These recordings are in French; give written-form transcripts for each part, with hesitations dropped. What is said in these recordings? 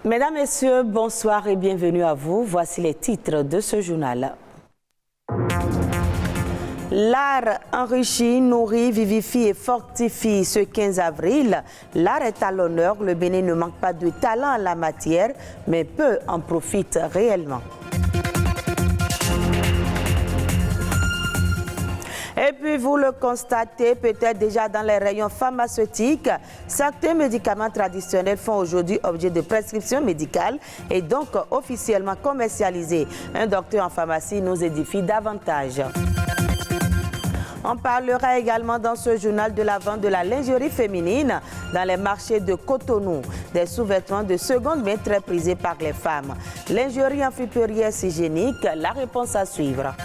Mesdames, Messieurs, bonsoir et bienvenue à vous. Voici les titres de ce journal. L'art enrichit, nourrit, vivifie et fortifie ce 15 avril. L'art est à l'honneur. Le Bénin ne manque pas de talent en la matière, mais peu en profitent réellement. Et puis vous le constatez peut-être déjà dans les rayons pharmaceutiques, certains médicaments traditionnels font aujourd'hui objet de prescription médicale et donc officiellement commercialisés. Un docteur en pharmacie nous édifie davantage. On parlera également dans ce journal de la vente de la lingerie féminine dans les marchés de Cotonou, des sous-vêtements de seconde main très prisés par les femmes. Lingerie amphipérienne hygiénique, la réponse à suivre.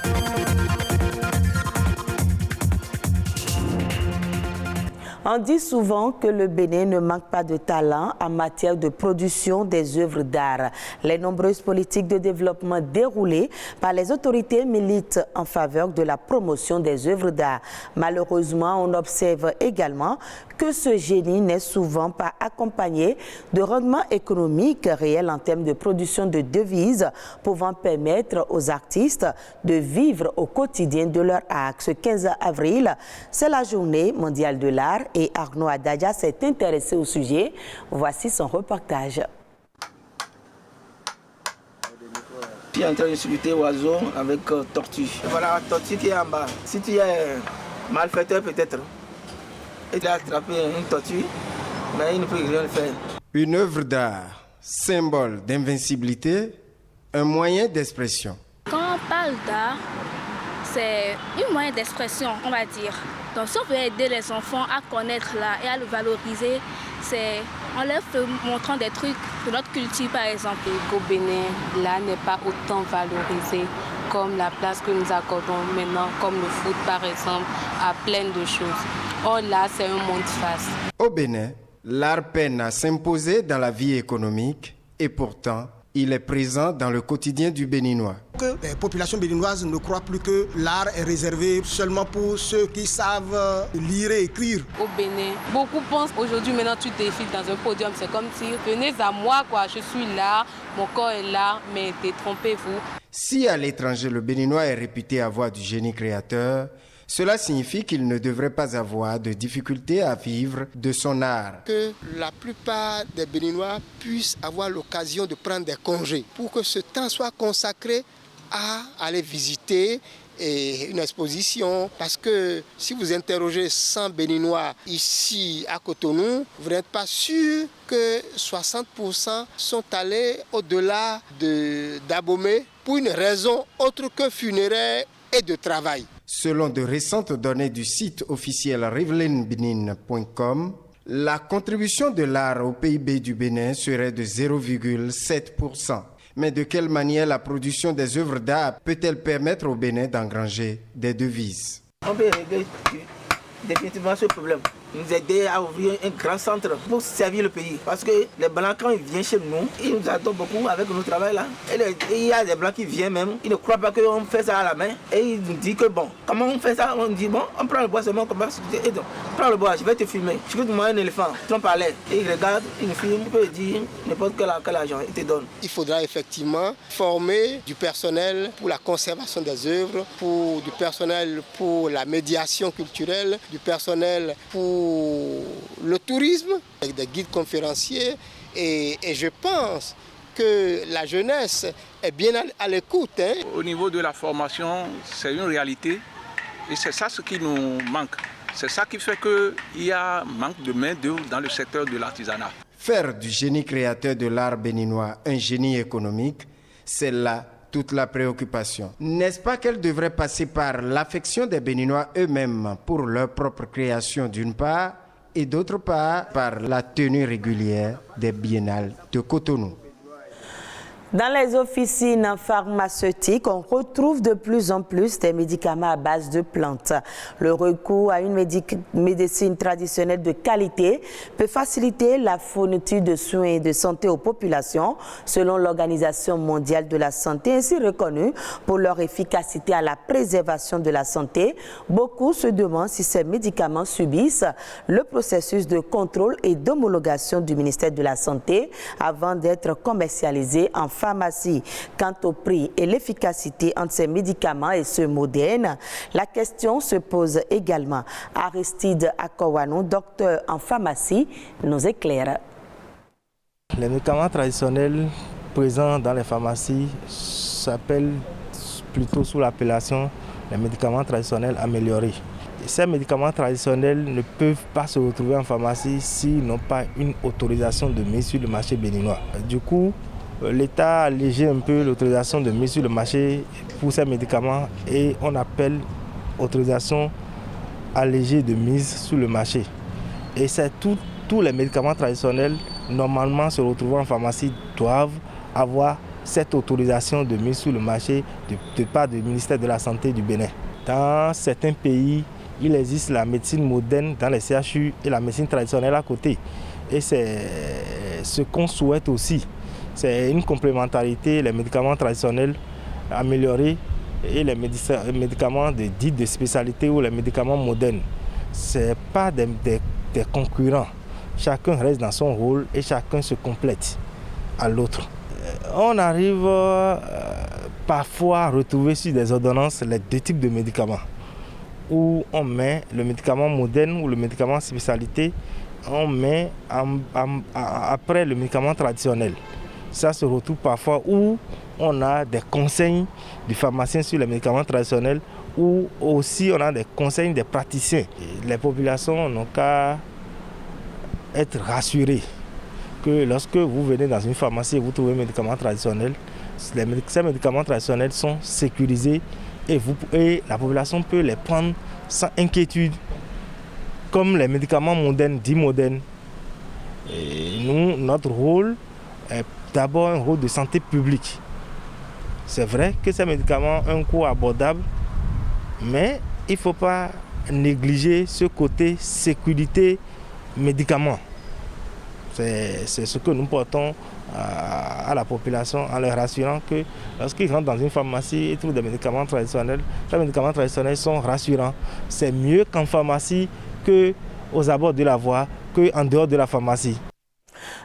On dit souvent que le Bénin ne manque pas de talent en matière de production des œuvres d'art. Les nombreuses politiques de développement déroulées par les autorités militent en faveur de la promotion des œuvres d'art. Malheureusement, on observe également que ce génie n'est souvent pas accompagné de rendements économiques réels en termes de production de devises pouvant permettre aux artistes de vivre au quotidien de leur art. Ce 15 avril, c'est la journée mondiale de l'art et Arnaud Adadja s'est intéressé au sujet. Voici son reportage. Je suis en train de sculpter oiseau avec tortue. Voilà la tortue qui est en bas. Si tu es malfaiteur peut-être, il a attrapé une tortue, mais il ne peut rien faire. Une œuvre d'art, symbole d'invincibilité, un moyen d'expression. Quand on parle d'art, c'est un moyen d'expression, on va dire. Donc si on veut aider les enfants à connaître l'art et à le valoriser, c'est en leur montrant des trucs de notre culture par exemple. Au Bénin, l'art n'est pas autant valorisé comme la place que nous accordons maintenant, comme le foot par exemple, à plein de choses. Or là, c'est un monde face. Au Bénin, l'art peine à s'imposer dans la vie économique et pourtant, il est présent dans le quotidien du Béninois. Les populations béninoises ne croient plus que l'art est réservé seulement pour ceux qui savent lire et écrire. Au Bénin, beaucoup pensent aujourd'hui maintenant tu défiles dans un podium, c'est comme si venez à moi quoi, je suis là, mon corps est là, mais détrompez-vous. Si à l'étranger le Béninois est réputé avoir du génie créateur, cela signifie qu'il ne devrait pas avoir de difficultés à vivre de son art. Que la plupart des Béninois puissent avoir l'occasion de prendre des congés pour que ce temps soit consacré à aller visiter une exposition. Parce que si vous interrogez 100 Béninois ici à Cotonou, vous n'êtes pas sûr que 60% sont allés au-delà d'Abomey pour une raison autre que funéraire et de travail. Selon de récentes données du site officiel rivelinbenin.com, la contribution de l'art au PIB du Bénin serait de 0,7%. Mais de quelle manière la production des œuvres d'art peut-elle permettre au Bénin d'engranger des devises? On peut régler définitivement ce problème. Nous aider à ouvrir un grand centre pour servir le pays. Parce que les Blancs, quand ils viennent chez nous, ils nous adorent beaucoup avec notre travail là. Et il y a des Blancs qui viennent même, ils ne croient pas qu'on fait ça à la main. Et ils nous disent que bon, comment on fait ça? On dit bon, on prend le bois seulement comme ça. Et donc, prends le bois, je vais te filmer. Je vais te montrer un éléphant, trompe à l'air. Et il regarde, il nous filme, il peut dire n'importe quel argent, il te donne. Il faudra effectivement former du personnel pour la conservation des œuvres, du personnel pour la médiation culturelle, du personnel pour le tourisme, avec des guides conférenciers et je pense que la jeunesse est bien à l'écoute. Au niveau de la formation, c'est une réalité et c'est ça ce qui nous manque. C'est ça qui fait qu'il y a un manque de main-d'œuvre dans le secteur de l'artisanat. Faire du génie créateur de l'art béninois un génie économique, c'est là toute la préoccupation. N'est-ce pas qu'elle devrait passer par l'affection des Béninois eux-mêmes pour leur propre création d'une part et d'autre part par la tenue régulière des biennales de Cotonou? Dans les officines pharmaceutiques, on retrouve de plus en plus des médicaments à base de plantes. Le recours à une médecine traditionnelle de qualité peut faciliter la fourniture de soins et de santé aux populations, selon l'Organisation mondiale de la santé, ainsi reconnue pour leur efficacité à la préservation de la santé. Beaucoup se demandent si ces médicaments subissent le processus de contrôle et d'homologation du ministère de la Santé avant d'être commercialisés en pharmacie. Quant au prix et l'efficacité entre ces médicaments et ceux modernes, la question se pose également. Aristide Akowano, docteur en pharmacie, nous éclaire. Les médicaments traditionnels présents dans les pharmacies s'appellent plutôt sous l'appellation les médicaments traditionnels améliorés. Ces médicaments traditionnels ne peuvent pas se retrouver en pharmacie s'ils n'ont pas une autorisation de mise sur le marché béninois. Du coup, l'État a allégé un peu l'autorisation de mise sur le marché pour ces médicaments et on appelle autorisation allégée de mise sur le marché. Et c'est tous les médicaments traditionnels normalement se retrouvant en pharmacie doivent avoir cette autorisation de mise sur le marché de part du ministère de la Santé du Bénin. Dans certains pays, il existe la médecine moderne dans les CHU et la médecine traditionnelle à côté. Et c'est ce qu'on souhaite aussi. C'est une complémentarité, les médicaments traditionnels améliorés et les médicaments dits de spécialité ou les médicaments modernes. Ce n'est pas des concurrents. Chacun reste dans son rôle et chacun se complète à l'autre. On arrive parfois à retrouver sur des ordonnances les deux types de médicaments. Où on met le médicament moderne ou le médicament spécialité, on met après le médicament traditionnel. Ça se retrouve parfois où on a des conseils du pharmacien sur les médicaments traditionnels ou aussi on a des conseils des praticiens. Les populations n'ont qu'à être rassurées que lorsque vous venez dans une pharmacie et vous trouvez un médicament traditionnel, ces médicaments traditionnels sont sécurisés et la population peut les prendre sans inquiétude, comme les médicaments modernes, dits modernes. Et nous, notre rôle est d'abord un rôle de santé publique. C'est vrai que ces médicaments ont un coût abordable, mais il ne faut pas négliger ce côté sécurité médicaments. C'est ce que nous portons à la population en leur rassurant que lorsqu'ils rentrent dans une pharmacie, ils trouvent des médicaments traditionnels. Les médicaments traditionnels sont rassurants. C'est mieux qu'en pharmacie, qu'aux abords de la voie, qu'en dehors de la pharmacie.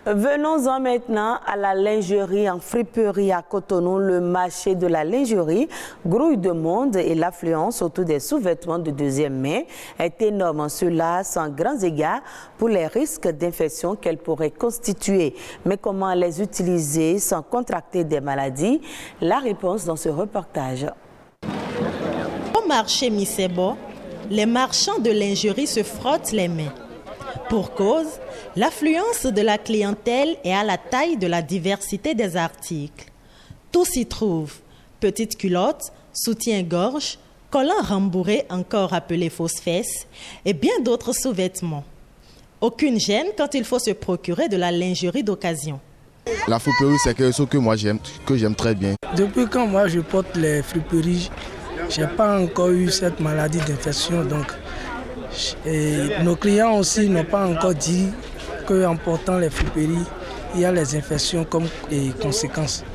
Venons-en maintenant à la lingerie en friperie à Cotonou. Le marché de la lingerie grouille de monde et l'affluence autour des sous-vêtements de deuxième main est énorme. Cela sans grands égards pour les risques d'infection qu'elles pourraient constituer. Mais comment les utiliser sans contracter des maladies? La réponse dans ce reportage. Au marché Misebo, les marchands de lingerie se frottent les mains. Pour cause, l'affluence de la clientèle est à la taille de la diversité des articles. Tout s'y trouve, petites culottes, soutien-gorge, collants rembourrés encore appelés fausses fesses et bien d'autres sous-vêtements. Aucune gêne quand il faut se procurer de la lingerie d'occasion. La friperie, c'est quelque chose que moi j'aime très bien. Depuis quand moi je porte les friperies, je n'ai pas encore eu cette maladie d'infection. Donc, et nos clients aussi n'ont pas encore dit qu'en portant les friperies, il y a les infections comme conséquences.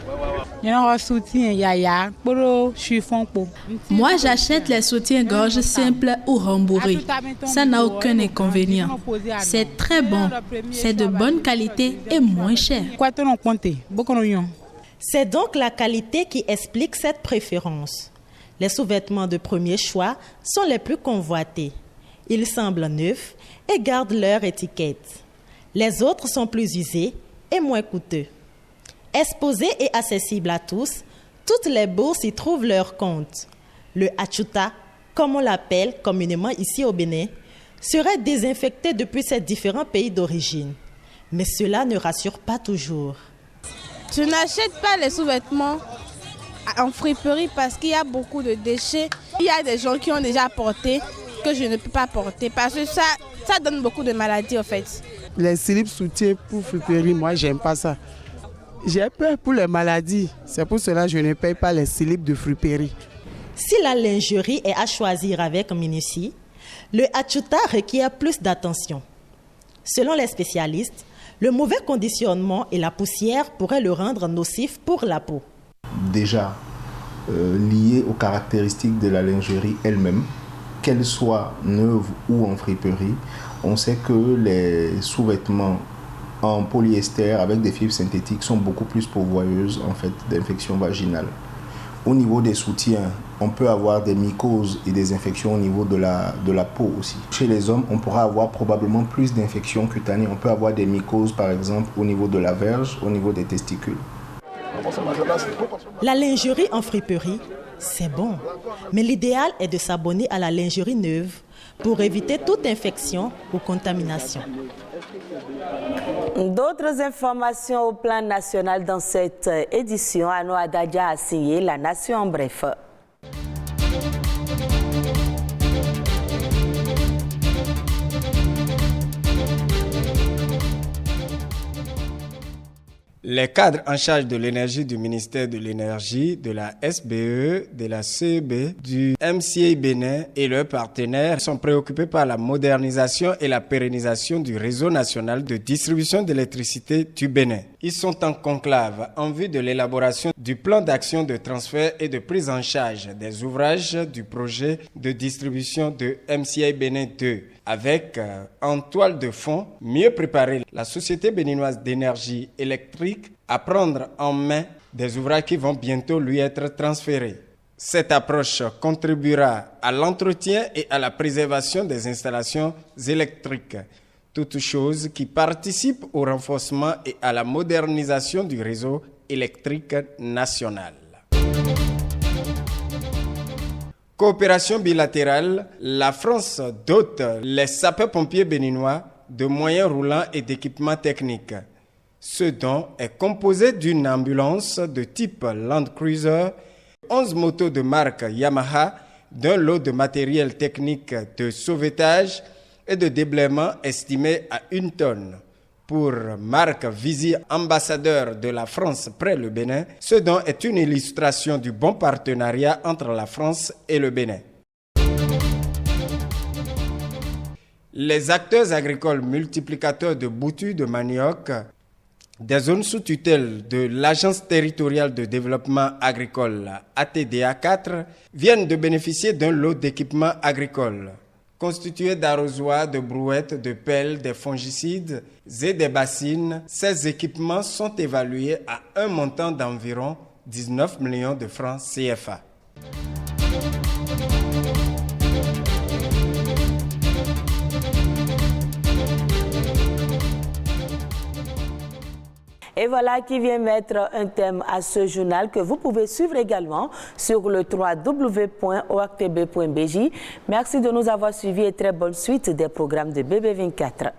Moi, j'achète les soutiens-gorge simples ou rembourrés. Ça n'a aucun inconvénient. C'est très bon. C'est de bonne qualité et moins cher. C'est donc la qualité qui explique cette préférence. Les sous-vêtements de premier choix sont les plus convoités. Ils semblent neufs et gardent leur étiquette. Les autres sont plus usés et moins coûteux. Exposés et accessibles à tous, toutes les bourses y trouvent leur compte. Le achuta, comme on l'appelle communément ici au Bénin, serait désinfecté depuis ces différents pays d'origine. Mais cela ne rassure pas toujours. Je n'achète pas les sous-vêtements en friperie parce qu'il y a beaucoup de déchets. Il y a des gens qui ont déjà porté que je ne peux pas porter parce que ça donne beaucoup de maladies en fait. Les slips soutiens pour friperie, moi j'aime pas ça. J'ai peur pour les maladies. C'est pour cela que je ne paye pas les slips de friperie. Si la lingerie est à choisir avec minutie, le achuta requiert plus d'attention. Selon les spécialistes, le mauvais conditionnement et la poussière pourraient le rendre nocif pour la peau. Déjà, lié aux caractéristiques de la lingerie elle-même, qu'elle soit neuve ou en friperie, on sait que les sous-vêtements en polyester avec des fibres synthétiques sont beaucoup plus pourvoyeuses en fait d'infections vaginales. Au niveau des soutiens, on peut avoir des mycoses et des infections au niveau de la peau aussi. Chez les hommes, on pourra avoir probablement plus d'infections cutanées. On peut avoir des mycoses par exemple au niveau de la verge, au niveau des testicules. La lingerie en friperie, c'est bon. Mais l'idéal est de s'abonner à la lingerie neuve pour éviter toute infection ou contamination. D'autres informations au plan national dans cette édition. Ano Adadja a signé La Nation en bref. Les cadres en charge de l'énergie du ministère de l'énergie, de la SBE, de la CEB, du MCA Bénin et leurs partenaires sont préoccupés par la modernisation et la pérennisation du réseau national de distribution d'électricité du Bénin. Ils sont en conclave en vue de l'élaboration du plan d'action de transfert et de prise en charge des ouvrages du projet de distribution de MCA Bénin 2. Avec en toile de fond, mieux préparer la Société béninoise d'énergie électrique à prendre en main des ouvrages qui vont bientôt lui être transférés. Cette approche contribuera à l'entretien et à la préservation des installations électriques, toutes choses qui participent au renforcement et à la modernisation du réseau électrique national. Coopération bilatérale, la France dote les sapeurs-pompiers béninois de moyens roulants et d'équipements techniques. Ce don est composé d'une ambulance de type Land Cruiser, 11 motos de marque Yamaha, d'un lot de matériel technique de sauvetage et de déblaiement estimé à 1 tonne. Pour Marc Vizy, ambassadeur de la France près le Bénin, ce don est une illustration du bon partenariat entre la France et le Bénin. Les acteurs agricoles multiplicateurs de boutures de manioc des zones sous tutelle de l'Agence territoriale de développement agricole ATDA 4 viennent de bénéficier d'un lot d'équipements agricoles constitué d'arrosoirs, de brouettes, de pelles, des fongicides et des bassines. Ces équipements sont évalués à un montant d'environ 19 millions de francs CFA. Et voilà qui vient mettre un thème à ce journal que vous pouvez suivre également sur le www.oactb.bj. Merci de nous avoir suivis et très bonne suite des programmes de BB24.